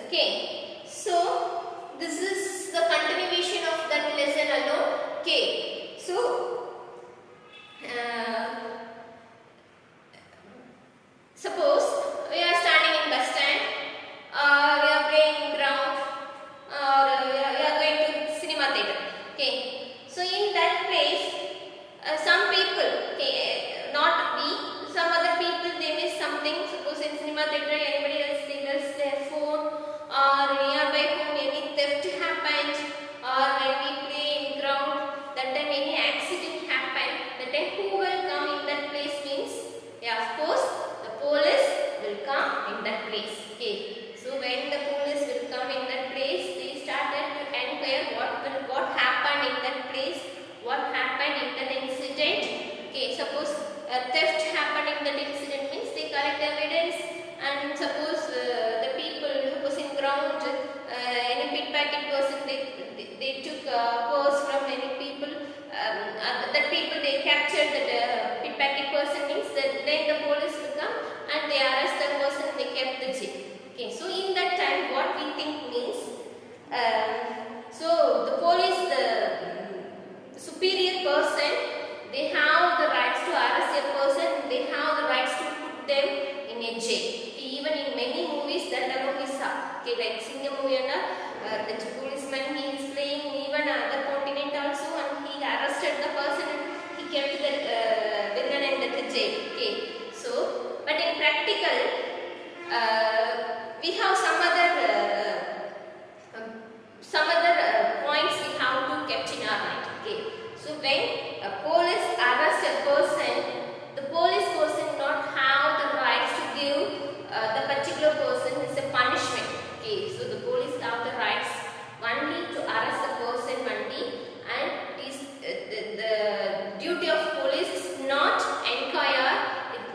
Okay, so this is the continuation of that lesson alone. Okay, so suppose we are standing in bus stand, or we are playing ground, or we are going to cinema theatre. Okay, so in that place, some people, okay, not we, some other people, they miss something. Suppose in cinema theatre, anybody else they miss their phone, or nearby home any theft happened, or when we play in ground, that time any accident happened, that time who will come in that place means, yeah, of course, the police will come in that place. Okay, so when the police will come in that place, they started to inquire what happened in that place, what happened in that incident. Okay, suppose theft happened in that incident means they collect evidence, and suppose the people, suppose in ground, any pickpocket person, they took purse from any people, that people they captured that pickpocket person means that then the police will come and they arrest the person, they kept the jail. Okay, so in that time what we think means, so the police, the superior person, they have the rights to arrest a person, they have the rights to put them in a jail. Okay, even in many movies that alone we saw. Okay, like Singa movie, the policeman he is playing even other continent also, and he arrested the person and he kept the villain in the jail. Okay, so but in practical, we have some other points we have to kept in our mind. Okay, so when a police arrests a person, the police person not have the rights to give the particular person is a punishment. Okay, so the police have the rights only to arrest the person only, and is the duty of police is not inquire,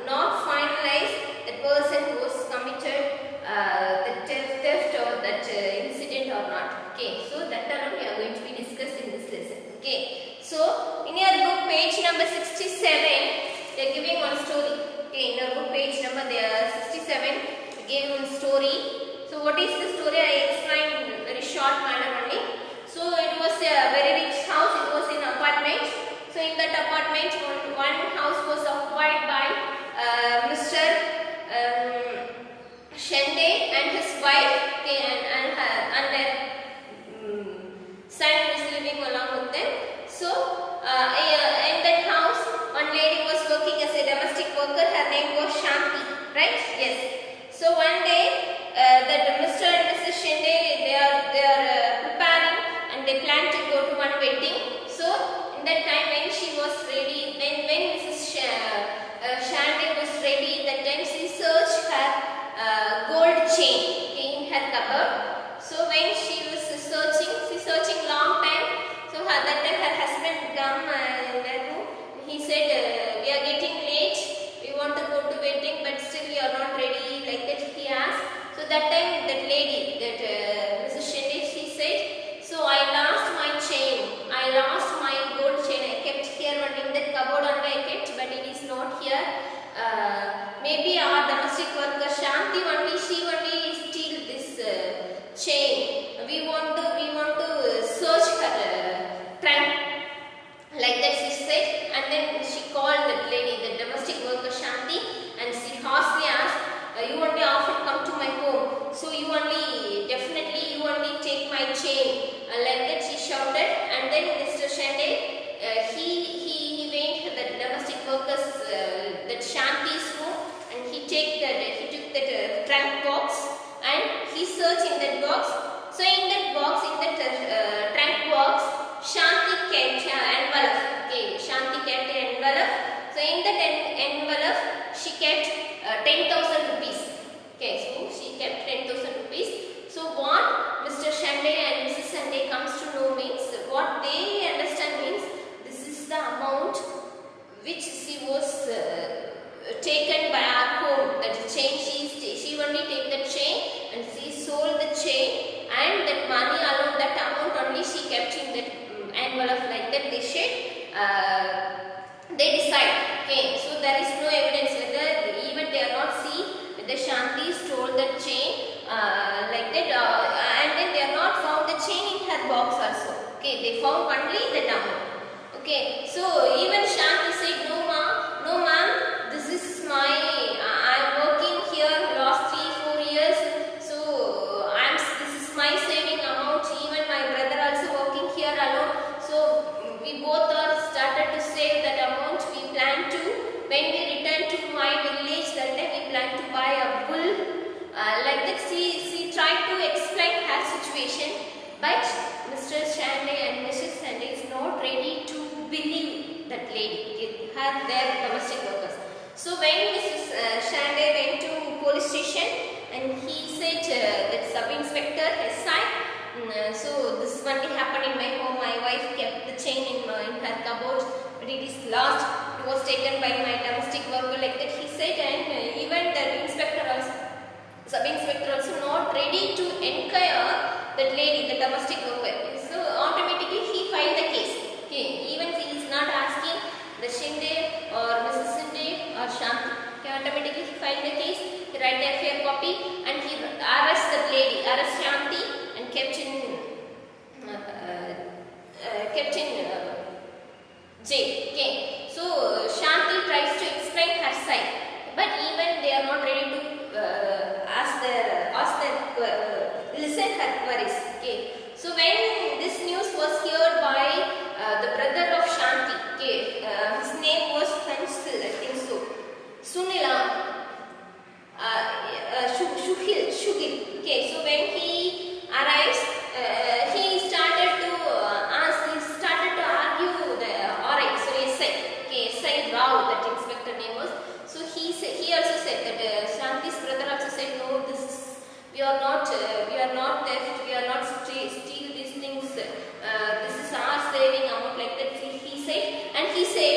not finalize the person who has committed the theft or that incident or not. Okay, so that alone we are going to be discussed in this lesson. Okay, so in your book page number 67, they are giving one story. Okay, in your book page number 67, they gave one story. So what is the story? I explained in very short manner only. So it was a very rich house. It was in apartment. So in that apartment, one house was occupied by Mr. Shende and his wife, okay, and their son was living along with them. So in that house, one lady was working as a domestic worker. Her name was Shanti, right? Yes. So one day, that Mr. and Mrs. Shende, they are preparing and they plan to go to one wedding. So in that time when she was ready, when Mrs. Shande was ready, that time she searched her gold chain in her cupboard. So when she was searching long time. So that time her husband come in their room. He said, we are getting late. We want to go to wedding, but still we are not ready. Like that he asked. So that time that lady, that Mrs. Shende, she said, so I lost my chain. I lost my gold chain. I kept here only in that cupboard only I kept, but it is not here. Maybe our domestic worker Shanti only, she only steal this chain. We want to search her trunk. Like that she said, and then she called that lady, the domestic worker Shanti, and she harshly asked, you only often come to my home, so you only take my chain. Like that she shouted, and then Mr. Shende, he went the domestic workers that Shanti's room, and he took that trunk box, and he searched in that box. So in that trunk box, Shanti kept an envelope. Okay, Shanti kept an envelope. So in that envelope, she kept 10,000 rupees. Okay, so she kept 10,000 rupees. So what Mr. Shande and Mrs. Shande comes to know means, what they understand means, this is the amount which she was taken by our home. That chain, she only take the chain and she sold the chain, and that Okay, they found only that amount. Okay, so even Shanti said, no ma'am, this is my, I'm working here last 3-4 years, so this is my saving amount. Even my brother also working here alone, so we both are started to save that amount. We plan to, when we return to my village, that time we plan to buy a bull. Like that, she tried to explain her situation, but Mr. Shande and Mrs. Shande is not ready to believe that lady, their domestic workers. So when Mrs. Shande went to police station and he said that sub-inspector SI, so this only happened in my home. My wife kept the chain in her cupboard, but it is lost. It was taken by my domestic worker, like that he said, and even the inspector also, sub-inspector also not ready to inquire that lady, the domestic worker. So automatically he filed the case. Okay, even he is not asking the Shinde or Mrs. Shinde or Shanti. Okay, automatically he filed the case. He write a FIR copy and he arrest that lady, arrest Shanti, and kept in jail. Okay, so Shanti tries to explain her side, but even they are not ready to listen her queries. Okay, so when this news was heard by the brother of Shanti, okay, his name was Pencil, I think so, Sunila, Shugil. Okay, so when he arrives, he started to argue the SI Rao, that inspector name was. So he also said that Shanti's brother also said, no, we are not theft, we are not steal these things. This is our saving amount, like that. He said,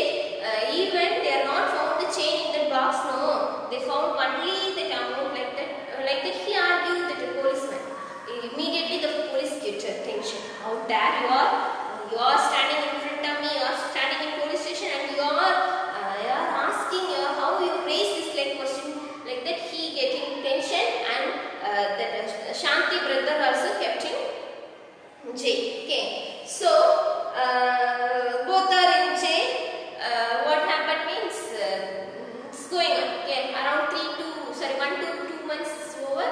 even they are not found the chain in that box. No, they found only that amount, like that. Like that, he argued that the policeman. Immediately, the police get attention. How dare you are standing in front of me, you are standing in police station, and you are asking how you raise this like question, like that. He getting tension, and that Shanti brother also kept in jail. Okay, so both are in jail. What happened means it's going on. Okay, around 1 to 2 months is over.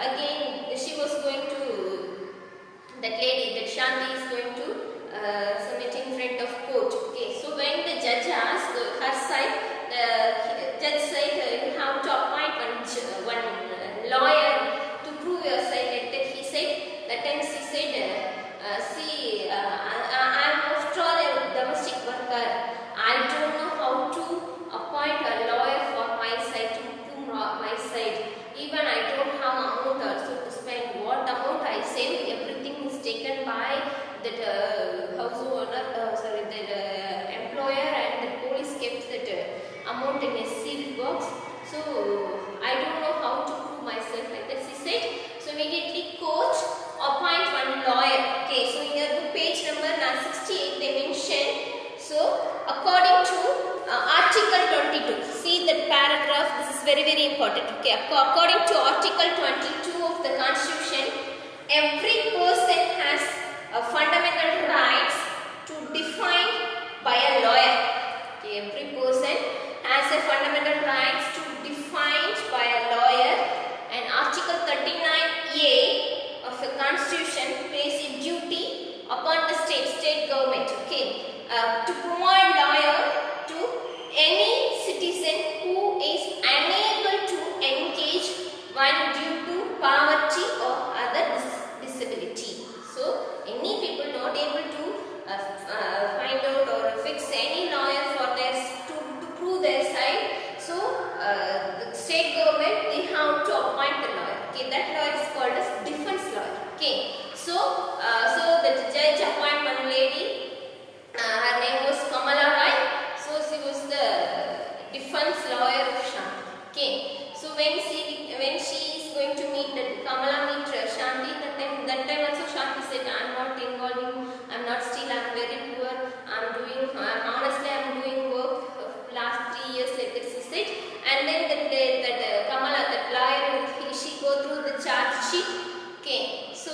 Again, she was going to, that lady, that Shanti is going to submit in front of court. Okay, so when the judge asked her side, the judge said, you have to appoint one lawyer to prove your side, like that. He said, that time she said, I am after all a domestic worker. I don't know how to appoint a lawyer for my side, to prove my side. Even I don't have amount also to spend. What amount I saved, everything is taken by that house owner, that employer, and the police kept that amount in a sealed box. So I don't know how to prove myself, like that she said. So immediately court appoint one lawyer. Okay, so in your page number 68 they mention. So according to Article 22, see that paragraph, this is very important. Okay, according to Article 22 of the Constitution, every person has fundamental rights to define by a lawyer. Okay, every person has a fundamental rights to defined by a lawyer, and Article 39A of the Constitution places a duty upon the state government. Okay, to provide lawyer to any citizen who is unable to engage one due to poverty or other disability. So any people not able to find out or fix any lawyer for their to prove their side. So the state government, they have to appoint the lawyer. Okay, that lawyer is called as defense lawyer. Okay, so the judge appoint one lady. Her name was Kamala Rai. So she was the defense lawyer of Shanti. Okay, so when she is going to meet Kamala meet Shanti, that time also Shanti said, I am not involving, I am not still, I am very poor, honestly I am doing work last 3 years, like that she said. And then that Kamala, that lawyer, she go through the charge sheet. Okay, so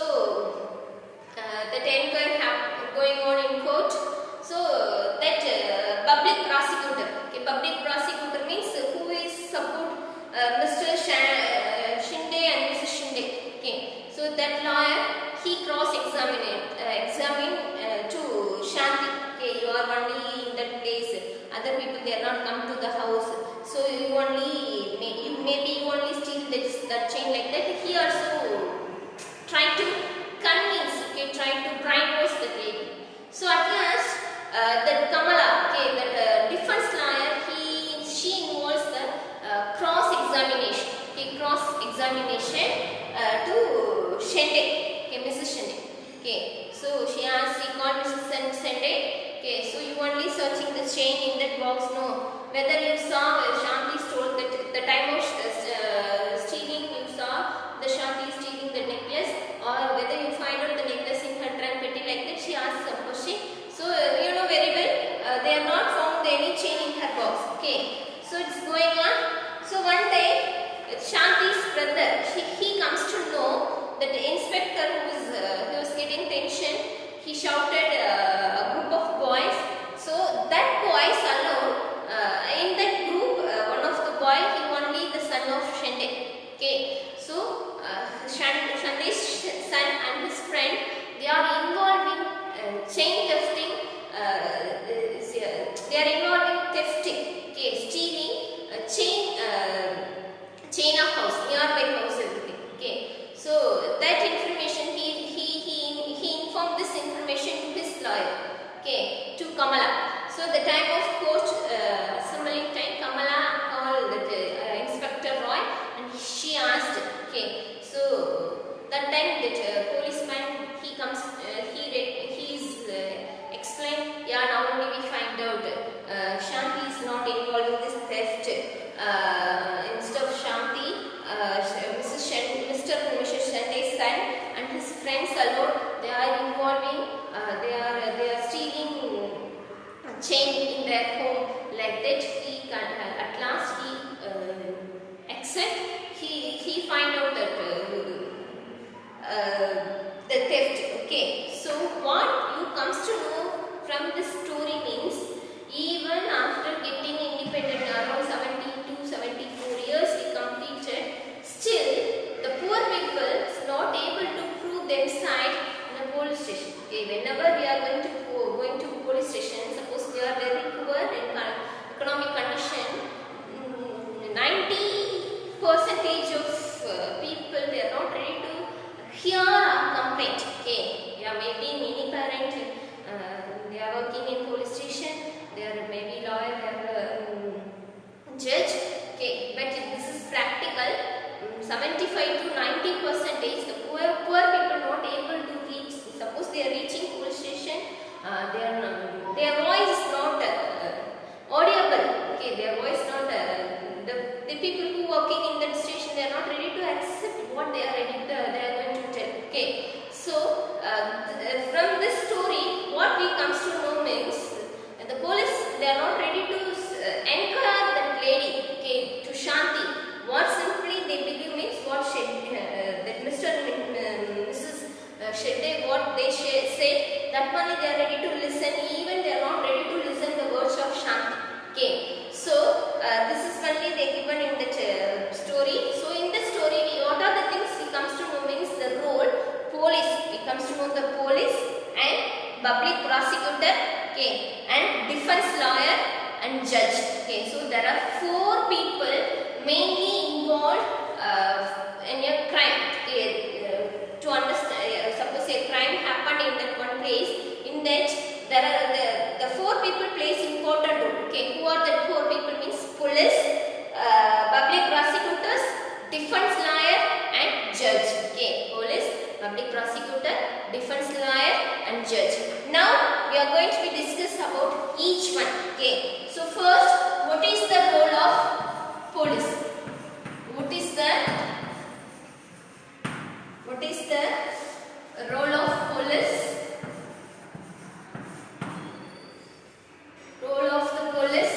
that inquiry happened. Mr. Shinde and Mrs. Shinde. Okay, so that lawyer he examined to Shanti. Okay, you are only in that place. Other people they are not come to the house. So you only maybe you only steal that chain like that. He also tried to convince. Okay, tried to brainwash the lady. So at last, that Kamala, okay, that defense lawyer, she involves the cross examination. Okay, cross examination to Shende. Okay, Mrs. Shende. Okay, so she called Mrs. Shende. Okay, so you only searching the chain in that box? No. Whether you saw Shanti stole the time of stealing, you saw the Shanti stealing the necklace, or whether you find out the necklace in her trunk petty like that, she asked some question. So you know very well, they have not found any chain in her box. Okay, so it's going on. So one day, Shanti's brother, he comes to know that the inspector who was getting tension, he shouted a group of boys. So that boys alone, in that group, one of the boy, he only the son of Shende. Okay, so Shande's son and his friend, they are involved in chain thefting. They are involved in thefting. Okay, stealing chain of house, nearby house, everything. Okay, so that information he informed this information to his lawyer. Okay, to Kamala. So the time of court assembling time, Kamala called the Inspector Roy and she asked. Okay, so that time that policeman he comes, he's explained. Yeah, now only we find out Shanti is not involved in this theft. Instead of Shanti, Mr. and Mrs. Shanti's son and his friends alone, they are involving. They are stealing chain in their home like that. He at last he accept. He find out that the theft. Okay, so what you comes to know from this story means, even after getting independent around 72, 74 years he completed, still the poor people is not able to prove their side in a police station. Okay, whenever we are going to police station, suppose they are very poor in economic condition, 90% of people they are not ready to hear a complaint. Okay, yeah, maybe many parent they are working in police station, they are maybe lawyer, they are judge. Okay, but this is practical. 75 to 90% the poor people not able to reach. Suppose they are reaching police station, their voice is not audible. Okay, their voice not the people who working in that station, they are not ready to accept what they are going to tell. Okay, so from this story, what we comes to know means the police they are not ready to encourage that lady. Okay, to Shanti. What simply they believe means what that Mr. and Mrs. Shedde what they said, that only they are ready to listen. Even they are not ready to listen the words of Shanti. Okay, so this is only they given in that story. So in the story, what are the things we comes to know means the role police. We comes to know the police and public prosecutor. Okay, and defense lawyer and judge. Okay, so there are 4 people mainly involved in a crime. Okay, to understand, suppose a crime happened in that one place. In that there are the 4 people plays important role. Okay, who are the 4 people means police, public prosecutors, defense lawyer and judge. Okay, police, public prosecutor, defense lawyer and judge. Now we are going to be discuss about each one. Okay, so first, what is the role of police? What is the role of police? Role of the police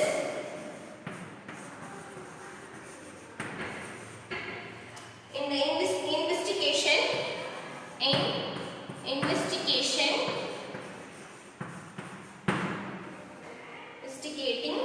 in the investigation. Investigating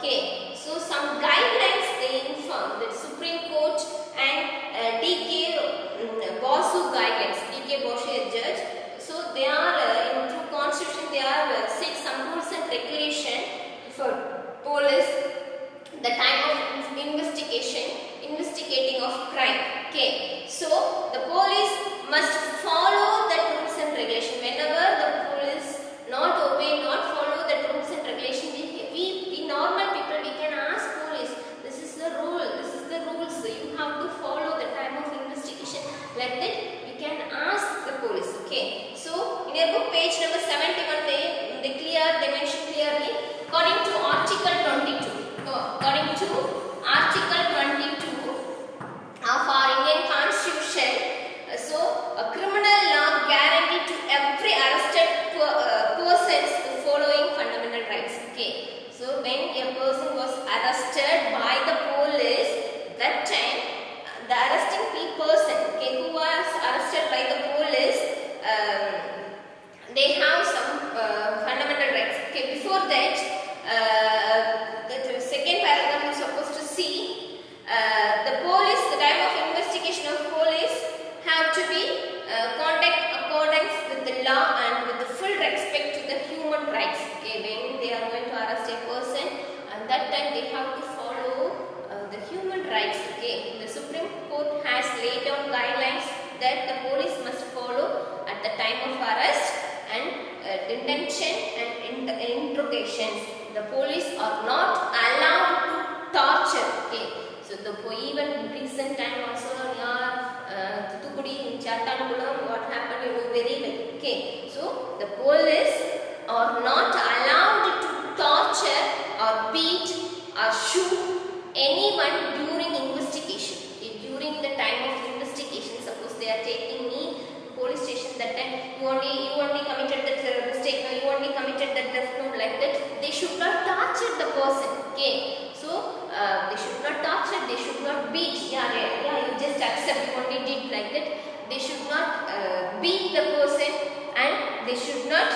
Okay, so some guidelines they inform the Supreme Court and D.K. Basu guidelines. D.K. Basu a judge. So they are through constitution they are set some rules and regulation for police the time of investigating of crime. Okay, so the police must follow the rules and regulation. Whenever the police not obey, not follow the rules and regulation, we normal people we can ask police. This is the rule. This is the rules. So you have to follow the time of investigation. Like that, we can ask the police. Okay. So in your book, page number 71, they mention clearly. According to Article 22. According to Article 22 of our Indian Constitution, so a criminal law guaranteed to every arrested persons the following fundamental rights. Okay, so when a person was arrested by the police, that time the arresting person, okay, who was arrested by the police, they have some fundamental rights. Okay, before that, the second paragraph you are supposed to see the police, the time of investigation of police have to be conduct accordance with the law and with the full respect to the human rights. Okay, when they are going to arrest a person, and that time they have to follow the human rights. Okay, the Supreme Court has laid down guidelines that the police must follow at the time of arrest and detention and interrogations. The police are not allowed to torture. Okay, so the even recent time also Thuthukudi in Chattankulam, what happened you know very well. Okay, so the police are not allowed to torture or beat or shoot anyone during investigation. Okay, during the time of investigation, suppose they are taking me to police station, that time you only committed that mistake, you only committed that theft, no, like that. They should not torture the person. Okay, so they should not torture, they should not beat. Yeah, you just accept you only did like that. They should not beat the person and they should not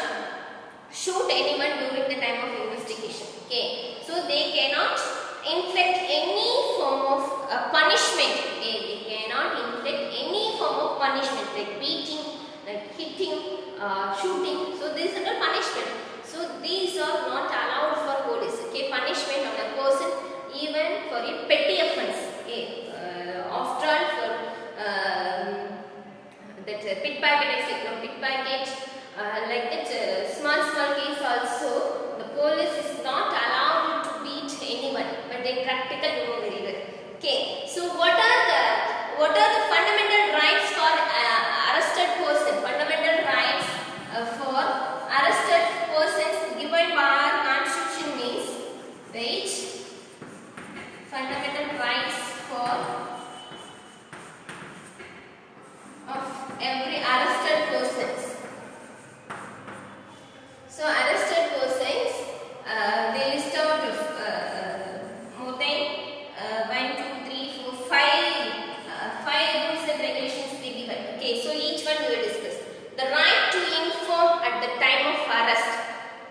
shoot anyone during the time of investigation. Okay, so they cannot inflict any form of punishment. Okay, they cannot inflict any form of punishment like beating, like hitting, shooting. So this is a punishment. So these are not allowed for police. Okay, punishment on a person even for a petty offense. Okay, after all for that pickpocket, I said no pickpocket, like that small case also, the police is not allowed to beat anyone. But in practical, you know very well. Okay, so what are the fundamental rights for arrested person? Fundamental rights for arrested persons given by our constitution means, wait, fundamental rights for of every arrested persons. So arrested persons, they list out more than 1, 2, 3, 4, 5 rules and regulations they given. Okay, so each one we will discuss. The right to inform at the time of arrest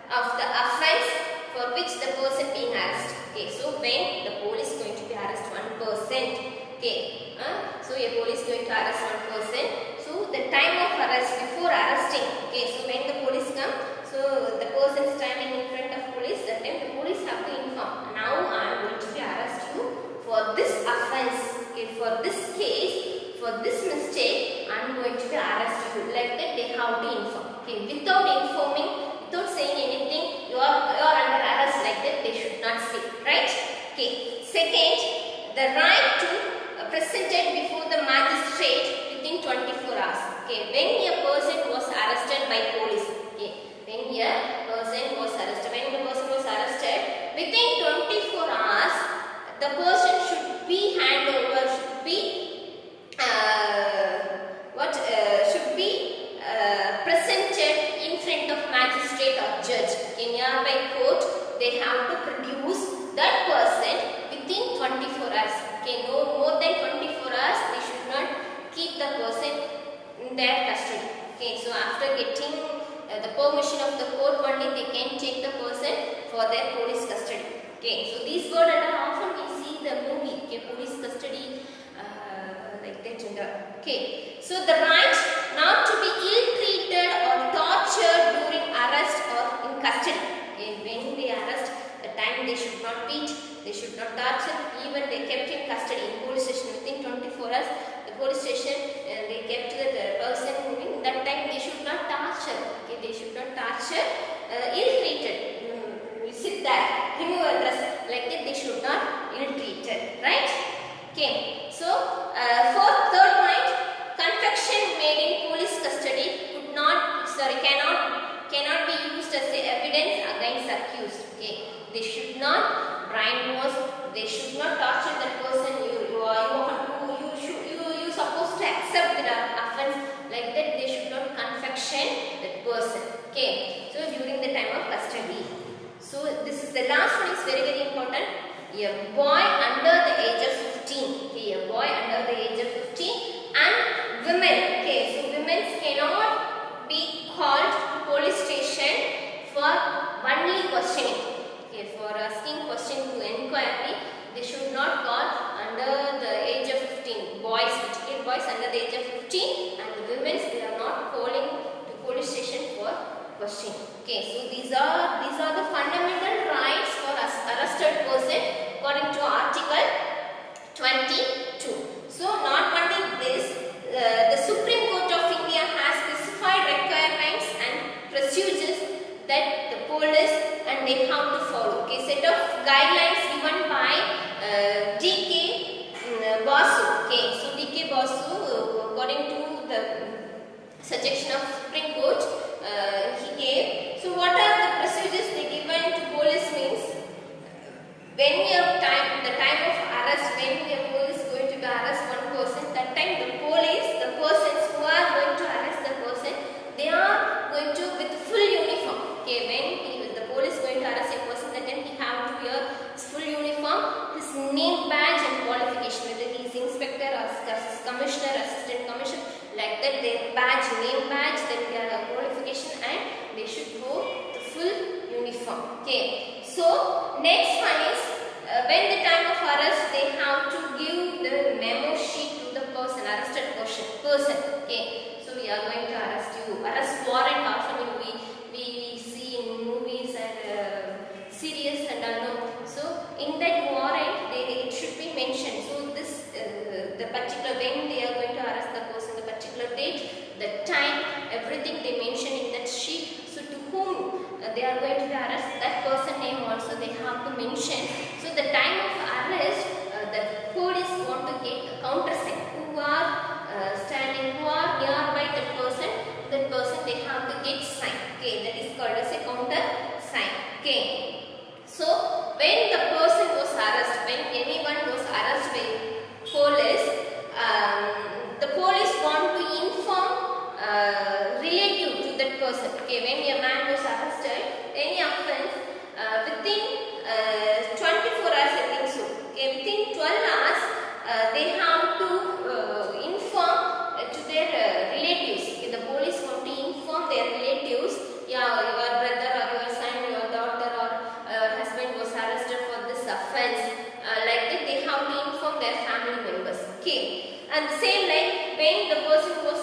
of the offence for which the person being arrested. Okay, so when the police is going to be arrest one person. Okay, so a police is going to arrest one person. So the time of arrest before arresting. Okay, so when the police come, so the person is standing in front of police. That time the police have to inform. Now I am going to be arrest you for this offence. Okay, for this case, for this mistake, I am going to be arrest you. Like that they have to inform. Okay, without informing, without saying anything, you are under arrest, like that they should not say. Right? Okay. Second, the right to presented before the magistrate within 24 hours. Okay, when a person was arrested by police. Okay, when a person was arrested, within 24 hours, the person should be handed over, should be presented in front of magistrate or judge. In nearby court, they have to produce that person within 24 hours. Okay, no more than 24 hours, Okay, so these words are often we see the movie. Okay, police custody, like that and okay. So the right not to be ill-treated or tortured during arrest or in custody. Okay, when they arrest, the time they should not beat, they should not torture. Even they kept in custody in police station within 24 hours. The police station they kept the person moving. That time they should not torture. Okay, they should not torture. Ill-treated. Sit there, remove a dress, like that they should not ill-treated, right? Okay, so third point, confession made in police custody cannot be used as a evidence against accused. Okay, they should not brainwash, they should not torture that person. You supposed to accept the offense, like that they should not confession that person. Okay, so during the time of custody. So this is the last one is very important. A boy under the age of 15. Okay, a boy under the age of 15 and women. Okay, so women cannot be called to police station for only questioning. Okay, for asking question to inquiry, they should not call under the age of 15. Boys, particularly boys under the age of 15 and the women they are not calling to police station for questioning. Okay, so these are the fundamental rights for arrested person according to Article 22. So not only this, the Supreme Court of India has specified requirements and procedures that the police and they have to follow. Okay, set of guidelines given by D.K. Basu. Okay, so D.K. Basu, according to the suggestion of Supreme Court, he gave. So what are the procedures they given to police means? When we have the time of arrest, when the police is going to arrest one person, that time the persons who are going to arrest the person, they are going to with full uniform. Okay, when the police is going to arrest a person, that time he have to wear his full uniform, his name badge and qualification, whether he is inspector or commissioner, assistant commissioner, like that their badge, name badge, then their qualification, and they should go the full uniform. Okay, so next one is when the time of arrest, they have to give the memo sheet to the person, arrested person. Okay, so we are going to arrest you. Arrest warrant often we see in movies and series and all. So in that warrant, it should be mentioned. So this the particular when they are going to arrest the person, the particular date, the time, everything they mention in that sheet. So to whom they are going to arrest, that person name also they have to mention. So the time of arrest, the police want to get a countersign. Who are standing, who are nearby that person they have to get sign. Okay, that is called as a counter sign. Okay, so when the person was arrested, when anyone was arrested by police, the police want to inform relative to that person. Okay, when a man was arrested, any offense, within 24 hours I think so. Okay, within 12 hours they have to inform to their relatives. Okay, the police want to inform their relatives. Yeah, your brother or your son, your daughter or husband was arrested for this offense. Like that they have to inform their family members. Okay, and same like when the person was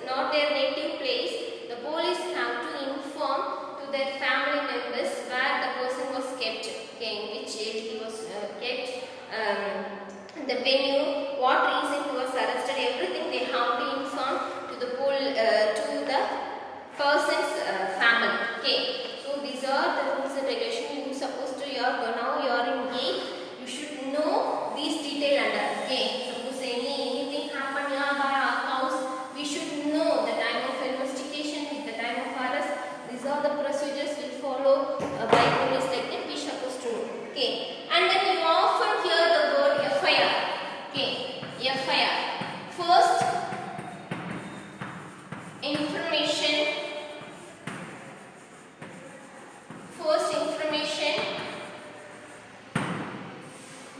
not their native place, the police have to inform to their family members where the person was kept. Okay, in which age he was kept, the venue, what reason he was arrested, everything they have to inform to the person's family. Okay, so these are the rules and regulations. You supposed to now you are in 8. You should know these detail under. Okay, suppose anything happen nearby our house, we should know the time of investigation, the time of arrest. These are the procedures we follow by police, like that we supposed to know. Okay, and then you often hear the word FIR. Okay, FIR. First information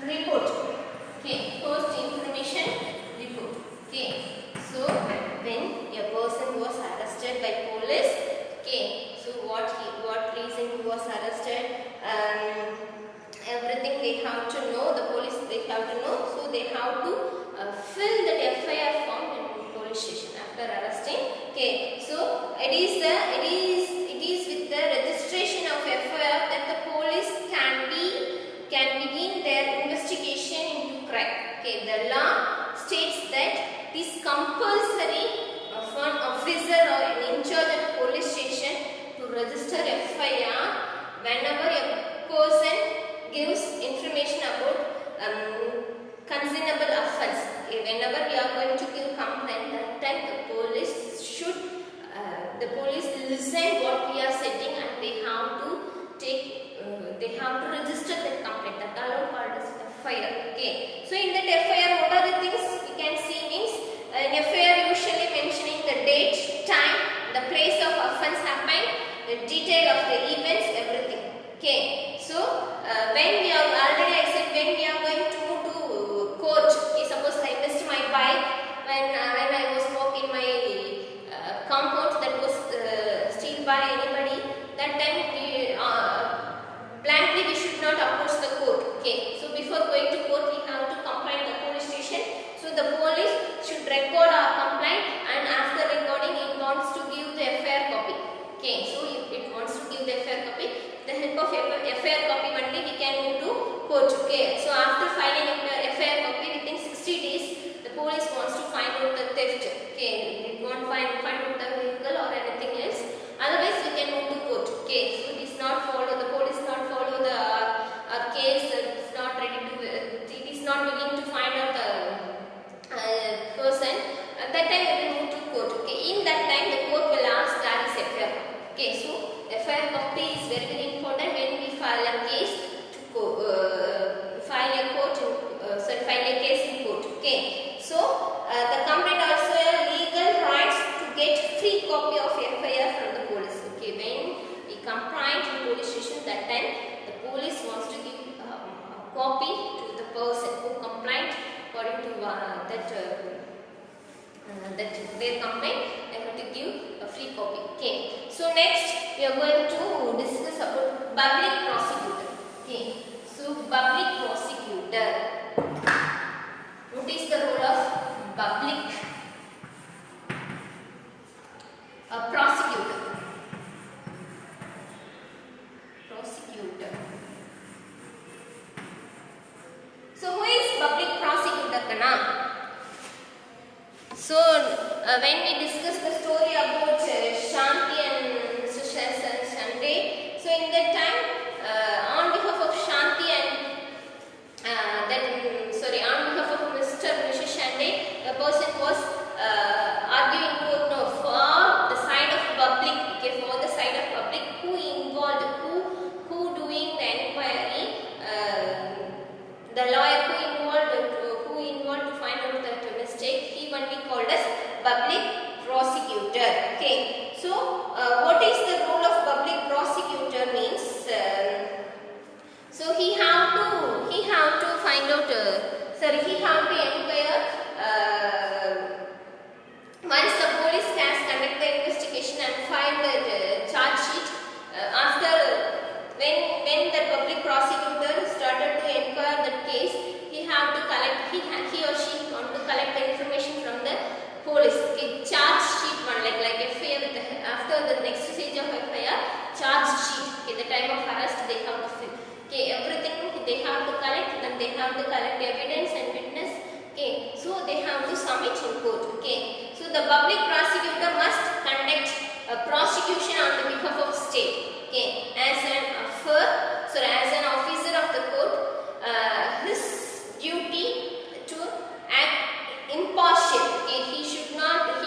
report. Okay, first information report. Okay, so when a person was arrested by police, okay, so what reason he was arrested, everything everything they have to know, the police they have to know, so they have to fill that FIR form in police station after arresting. Okay, so it is with the registration of FIR that the police can begin their investigation into crime. Okay, the law states that it is compulsory for an officer or an in charge of police station to register FIR whenever a person gives information about conscionable offence. Okay, whenever we are going to give complaint, that time the police should listen what we are saying, and they have to register that complaint. That alone called as FIR. Okay, so in that FIR, what are the things we can see means an FIR usually mentioning the date, time, the place of offence happened, the detail of the events, everything. Okay, so when we are already I said when we are going to move to court. Okay, suppose I missed my bike when I was walking my compound that was steal by anybody. That time we blankly we should not approach the court. Okay, so before going to court we have to complain the police station. So the police should record our complaint, and after recording it wants to give the FIR copy. Okay, so it wants to give the FIR copy. The help of FIR copy only we can move to court. Okay, so after filing a FIR copy within 60 days, the police wants to find out the theft. Okay, it won't find out the vehicle or anything else. Otherwise, we can move to court. Okay, so it is not follow the police not follow the our case. It's not ready to. It is not willing to find out the person. At that time, we will move to court. Okay, in that time, the court will ask that is FIR. Okay, so FIR copy is very important when we file a case to file a case in court. Okay, so the complaint also has legal rights to get free copy of FIR from the police. Okay, when we complain to police station, that time the police wants to give a copy to the person who complained according to that their complaint. They have to give a free copy. Okay, so next we are going to discuss about public prosecutor. Okay, so public prosecutor. What is the role of public prosecutor? Prosecutor. So who is public prosecutor? Kana? So when we discuss the story about Shanti and Sunday, so in that time, on behalf of Shanti and on behalf of Mr. and Mrs. Shanti, the person was arguing for the side of public. Okay, for the side of public, who involved, who doing the inquiry, the lawyer who involved to find out that mistake, he only called as public prosecutor. Okay, so what is the role of public prosecutor means? So he have to find out. He have to inquire. Once the police has conduct the investigation and filed the charge sheet, after when the public prosecutor started to inquire the case, he have to collect. He or she want to collect the information from the police. Okay, charge sheet one like FIR. After the next stage of FIR, charge sheet. Okay, the time of arrest they have to fill. Okay, everything they have to collect. Then they have to collect evidence and witness. Okay, so they have to submit in court. Okay, so the public prosecutor must conduct a prosecution on the behalf of state. Okay, as an officer of the court, his duty to act impartial. Okay, he should not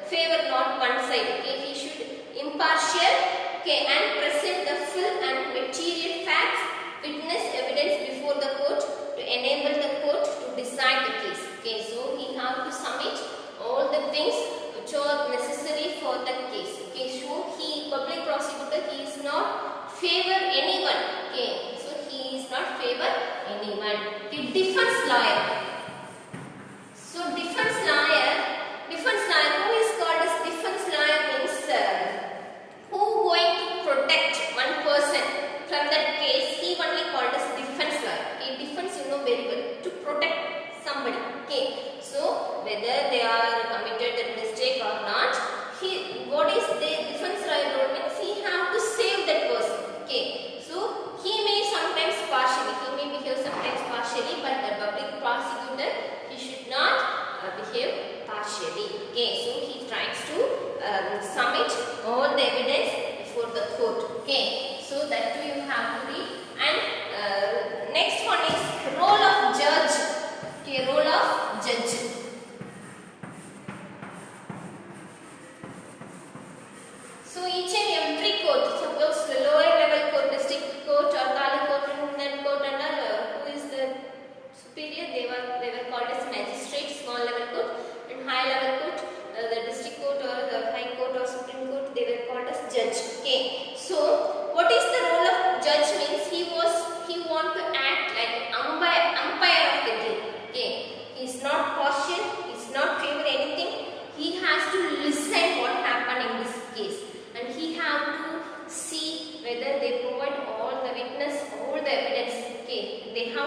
favor not one side. Okay, he should impartial. Okay, and present the full and material facts, witness evidence before the court to enable the court to decide the case. Okay, so he have to submit all the things which are necessary for that case. Okay, so public prosecutor, he is not favor anyone. Okay, so he is not favor anyone. The defense lawyer. So defense lawyer, who is called as defense lawyer means who going to protect one person from that case, he only called as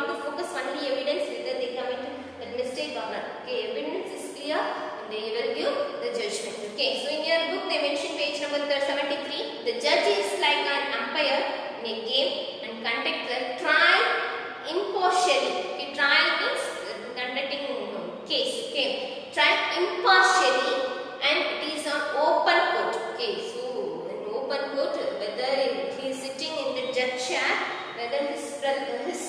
want to focus only evidence whether they commit that mistake or not. Okay, evidence is clear and they will give the judgment. Okay, so in your book they mention page number 73, the judge is like an umpire in a game and conduct the trial impartially. Okay, trial means conducting case. Okay, trial impartially and it is on open court. Okay, so in open court, whether he is sitting in the judge chair, whether his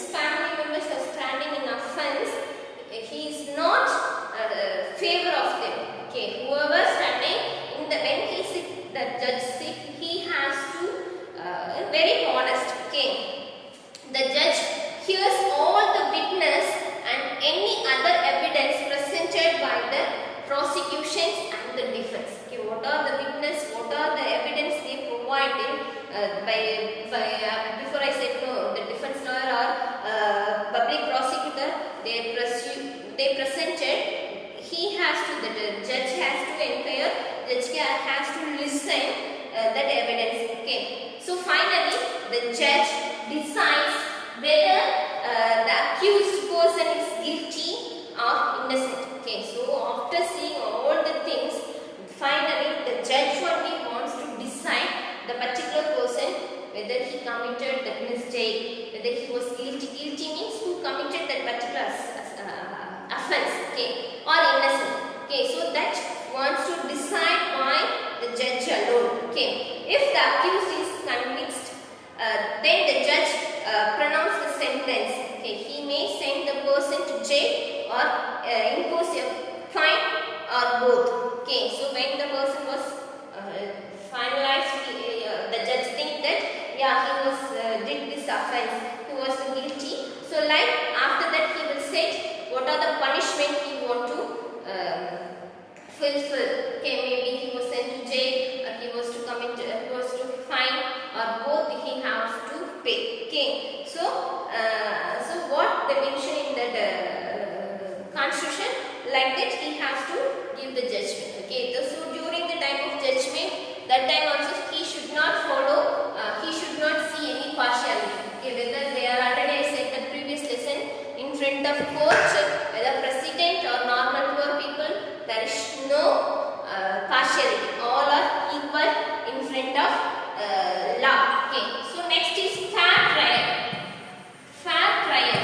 family members are standing in offense, he is not favor of them. Okay, whoever standing in the when he sit, the judge sit, he has to very honest. Okay, the judge hears all the witness and any other evidence presented by the prosecutions and the defense. Okay, what are the witness? What are the evidence they provided before I said no, the defense lawyer or public prosecutor they presented. He has to, the judge has to inquire, judge has to listen that evidence. Okay, so finally the judge decides whether the accused person is guilty or innocent. Okay, so after seeing all the things, finally the judge only wants to decide the particular person whether he committed that mistake, whether he was guilty. Guilty means who committed that particular offense, okay, or innocent. Okay, so that wants to decide by the judge alone. Okay, if the accused is convinced, then the judge pronounce the sentence. Okay, he may send the person to jail or impose a fine or both. Okay, so when the person was finalized, the judge think that yeah, he was did this offense, he was guilty. So like after that he will set what are the punishment he want to fulfill. Okay, maybe he was sent to jail or he was to commit, he was to fine or both he has to pay. Okay, so what they mention in that constitution, like that he has to give the judgment. Okay, so during the time of judgment, that time also he should not follow, he should not see any partiality. Okay, whether they are, already I said the previous lesson, in front of court, whether president or normal poor people, there is no partiality. All are equal in front of law. Okay, so next is fair trial. Fair trial.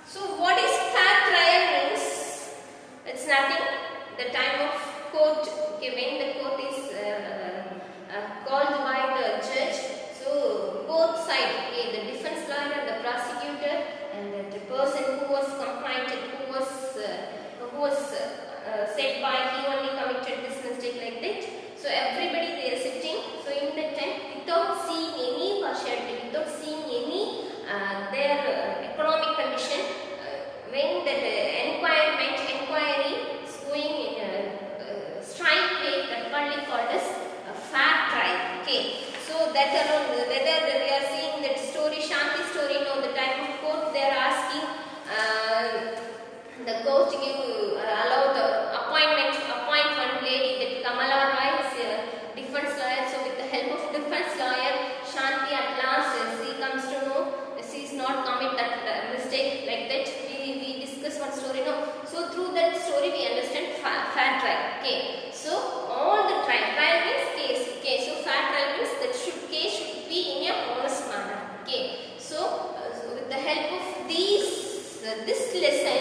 So what is fair trial means? It's nothing. The time of court. Okay, when the court is called by the judge, so both sides, okay, the defense lawyer and the prosecutor and the person who was complained, who was said by he only committed this mistake, like that. So everybody they are sitting. So in that time, without seeing any partiality, without seeing any their economic condition, when that inquiry is going in a strike way, that only called as a fair trial. Okay, so that alone, whether we are seeing that story, Shanti story, now the time of court, they are asking the court to give allow the appoint one lady, that Kamala Rai is defense lawyer. So with the help of defense lawyer, Shanti at last she comes to know she is not commit that mistake, like that. We discuss one story now. So through that story we understand fair trial. Okay, so all the trial means case. Okay, so fair trial means that case should be in a honest manner. Okay, so with the help of this lesson,